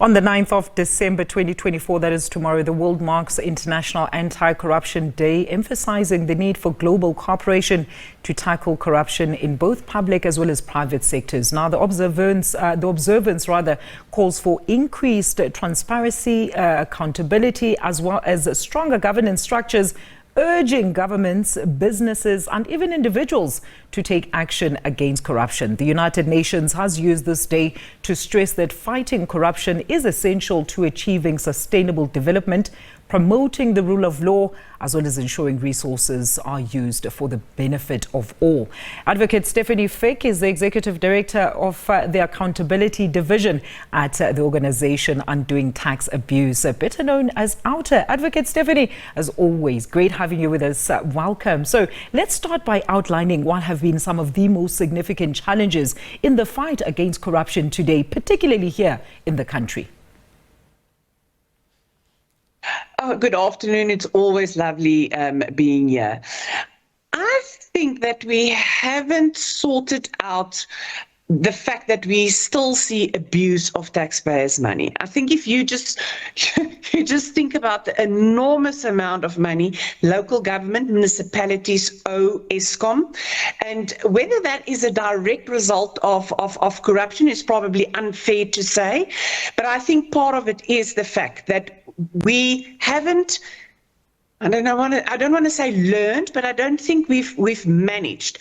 On the 9th of December 2024, that is tomorrow, the world marks International Anti-Corruption Day, emphasizing the need for global cooperation to tackle corruption in both public as well as private sectors. Now, the observance calls for increased transparency, accountability, as well as stronger governance structures, urging governments, businesses and even individuals to take action against corruption. The United Nations has used this day to stress that fighting corruption is essential to achieving sustainable development, promoting the rule of law, as well as ensuring resources are used for the benefit of all. Advocate Stefanie Fick is the Executive Director of the Accountability Division at the organization Undoing Tax Abuse, better known as OUTA. Advocate Stefanie, as always, great having you with us. Welcome. So let's start by outlining what have been some of the most significant challenges in the fight against corruption today, particularly here in the country. Oh, good afternoon. It's always lovely being here. I think that we haven't sorted out the fact that we still see abuse of taxpayers' money. I think if you just think about the enormous amount of money local government, municipalities owe Eskom, and whether that is a direct result of corruption is probably unfair to say, but I think part of it is the fact that we haven't, I don't want to say learned, but I don't think we've managed.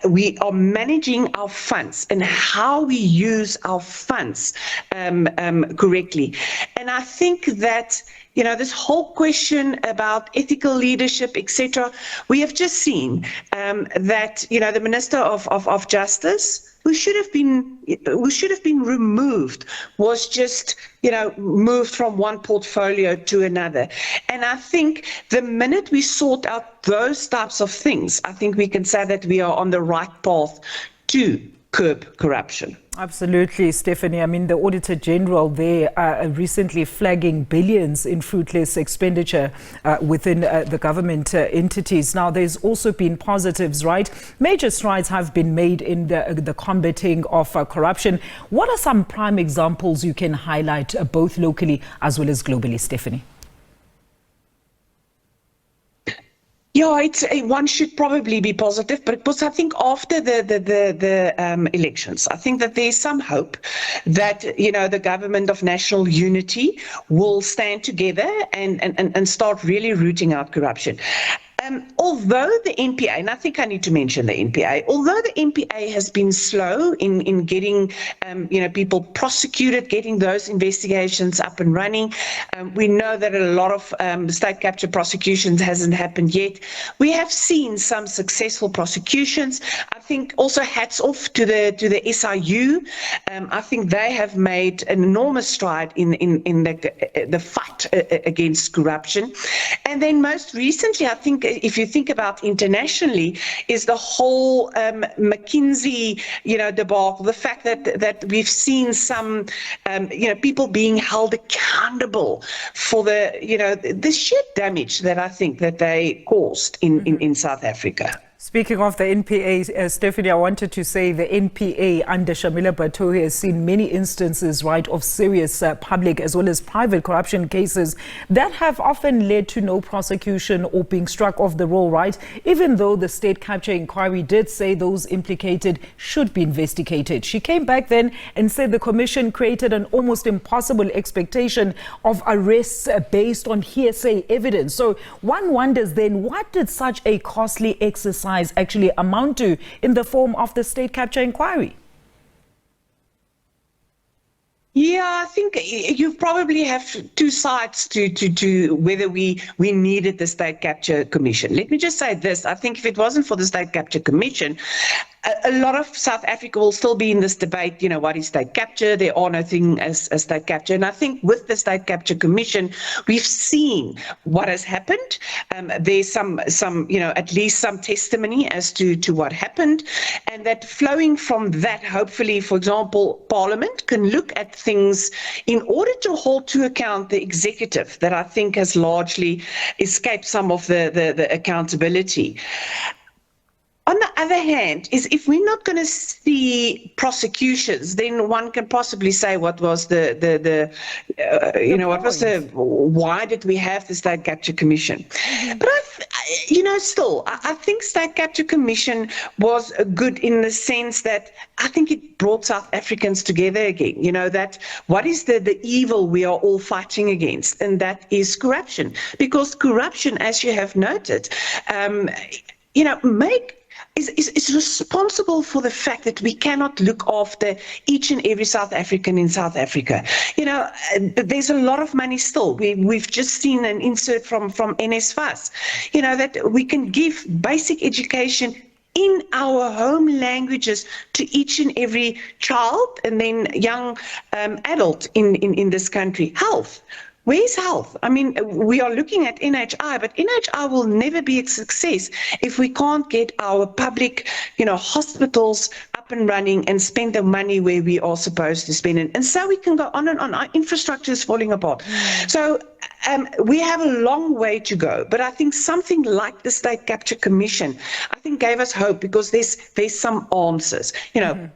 We are managing our funds and how we use our funds correctly. And I think that, you know, this whole question about ethical leadership, etc., we have just seen that, you know, the Minister of Justice, who should have been removed, was just, you know, moved from one portfolio to another. And I think the minute we sort out those types of things, I think we can say that we are on the right path to curb corruption. Absolutely, Stefanie. I mean, the Auditor General there recently flagging billions in fruitless expenditure within the government entities. Now, there's also been positives, right? Major strides have been made in the combating of corruption. What are some prime examples you can highlight both locally as well as globally, Stefanie? Yeah, one should probably be positive, but because I think after the elections, I think that there's some hope that, you know, the government of national unity will stand together and start really rooting out corruption. Although the NPA, and I think I need to mention the NPA, although the NPA has been slow in getting, you know, people prosecuted, getting those investigations up and running, we know that a lot of state capture prosecutions hasn't happened yet. We have seen some successful prosecutions. I think also hats off to the SIU. I think they have made an enormous stride in the fight against corruption. And then most recently, I think, if you think about internationally, is the whole McKinsey, you know, debacle. The fact that we've seen some, you know, people being held accountable for the, you know, the sheer damage that I think that they caused in South Africa. Speaking of the NPA, Stefanie, I wanted to say the NPA under Shamila Batohi has seen many instances, right, of serious public as well as private corruption cases that have often led to no prosecution or being struck off the roll, right? Even though the state capture inquiry did say those implicated should be investigated. She came back then and said the commission created an almost impossible expectation of arrests based on hearsay evidence. So one wonders then, what did such a costly exercise actually amount to in the form of the state capture inquiry? Yeah, I think you probably have two sides to whether we needed the State Capture Commission. Let me just say this. I think if it wasn't for the State Capture Commission, a lot of South Africa will still be in this debate, you know, what is state capture? There are no thing as state capture. And I think with the State Capture Commission, we've seen what has happened. There's some, you know, at least some testimony as to what happened. And that flowing from that, hopefully, for example, Parliament can look at things in order to hold to account the executive that I think has largely escaped some of the accountability. On the other hand, is if we're not going to see prosecutions, then one can possibly say what was why did we have the State Capture Commission? But I think State Capture Commission was good in the sense that I think it brought South Africans together again. That what is the evil we are all fighting against, and that is corruption. Because corruption, as you have noted, is responsible for the fact that we cannot look after each and every South African in South Africa. There's a lot of money still. We've just seen an insert from NSFAS, that we can give basic education in our home languages to each and every child and then young adult in this country. Health. Where's health? I mean, we are looking at NHI, but NHI will never be a success if we can't get our public, hospitals up and running and spend the money where we are supposed to spend it. And so we can go on and on. Our infrastructure is falling apart. So we have a long way to go. But I think something like the State Capture Commission, I think gave us hope because there's some answers.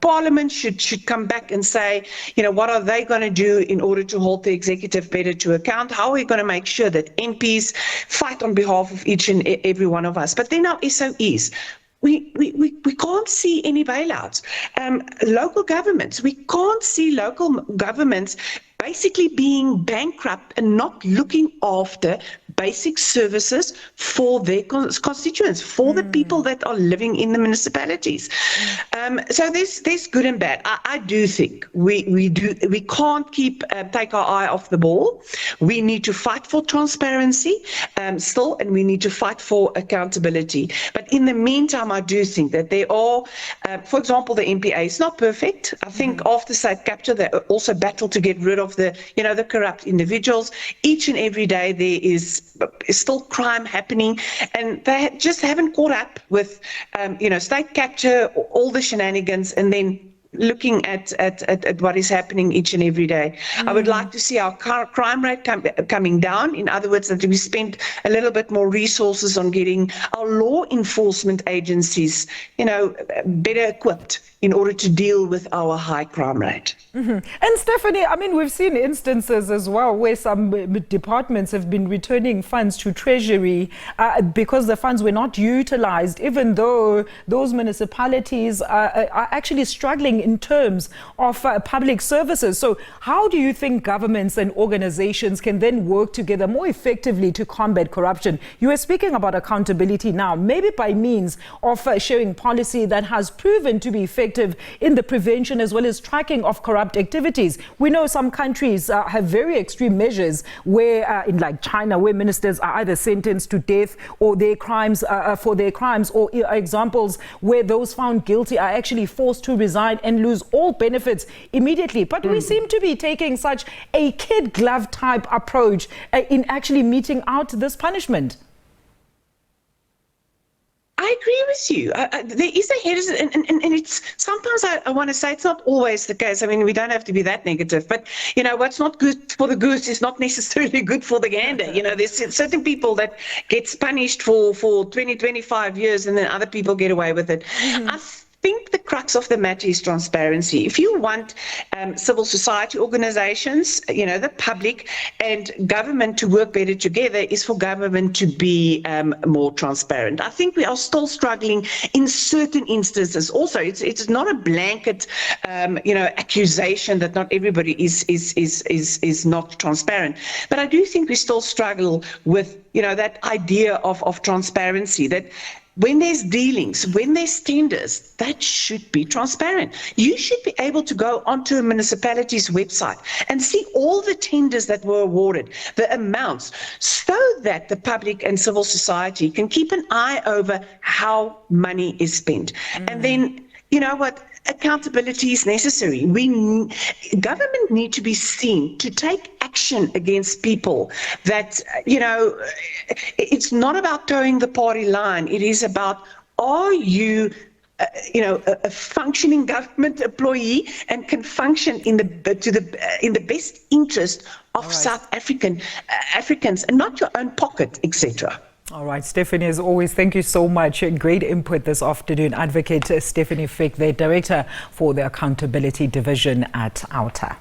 Parliament should come back and say, what are they going to do in order to hold the executive better to account? How are we going to make sure that MPs fight on behalf of each and every one of us? But then our SOEs, we can't see any bailouts. Local governments, we can't see local governments basically being bankrupt and not looking after basic services for their constituents, for the people that are living in the municipalities. So there's good and bad. I do think we can't take our eye off the ball. We need to fight for transparency still, and we need to fight for accountability. But in the meantime, I do think that there are, for example, the NPA is not perfect. I think after State Capture, they also battle to get rid of the corrupt individuals. Each and every day there is still crime happening, and they just haven't caught up with, State Capture, all the shenanigans, and then looking at what is happening each and every day. I would like to see our crime rate coming down. In other words, that we spend a little bit more resources on getting our law enforcement agencies, better equipped in order to deal with our high crime rate. And Stefanie, I mean, we've seen instances as well where some departments have been returning funds to Treasury because the funds were not utilized, even though those municipalities are actually struggling in terms of public services. So how do you think governments and organizations can then work together more effectively to combat corruption? You were speaking about accountability now, maybe by means of sharing policy that has proven to be effective in the prevention as well as tracking of corrupt activities. We know some countries have very extreme measures where, in like China, where ministers are either sentenced to death or their crimes for their crimes, or examples where those found guilty are actually forced to resign and lose all benefits immediately. But we seem to be taking such a kid glove type approach in actually meting out this punishment. I agree with you. There is a hesitancy, and it's sometimes I want to say it's not always the case. I mean, we don't have to be that negative, but what's not good for the goose is not necessarily good for the gander. There's certain people that gets punished for 20, 25 years, and then other people get away with it. I think the crux of the matter is transparency. If you want civil society organizations, the public and government to work better together, is for government to be more transparent. I think we are still struggling in certain instances. Also, it's not a blanket, accusation that not everybody is not transparent. But I do think we still struggle with, that idea of transparency, that when there's dealings, when there's tenders, that should be transparent. You should be able to go onto a municipality's website and see all the tenders that were awarded, the amounts, so that the public and civil society can keep an eye over how money is spent. And then, accountability is necessary. Government need to be seen to take action against people that, it's not about towing the party line. It is about, are you a functioning government employee and can function in the best interest of South Africans and not your own pocket, etc. All right, Stefanie, as always, thank you so much. Great input this afternoon. Advocate Stefanie Fick, the Director for the Accountability Division at OUTA.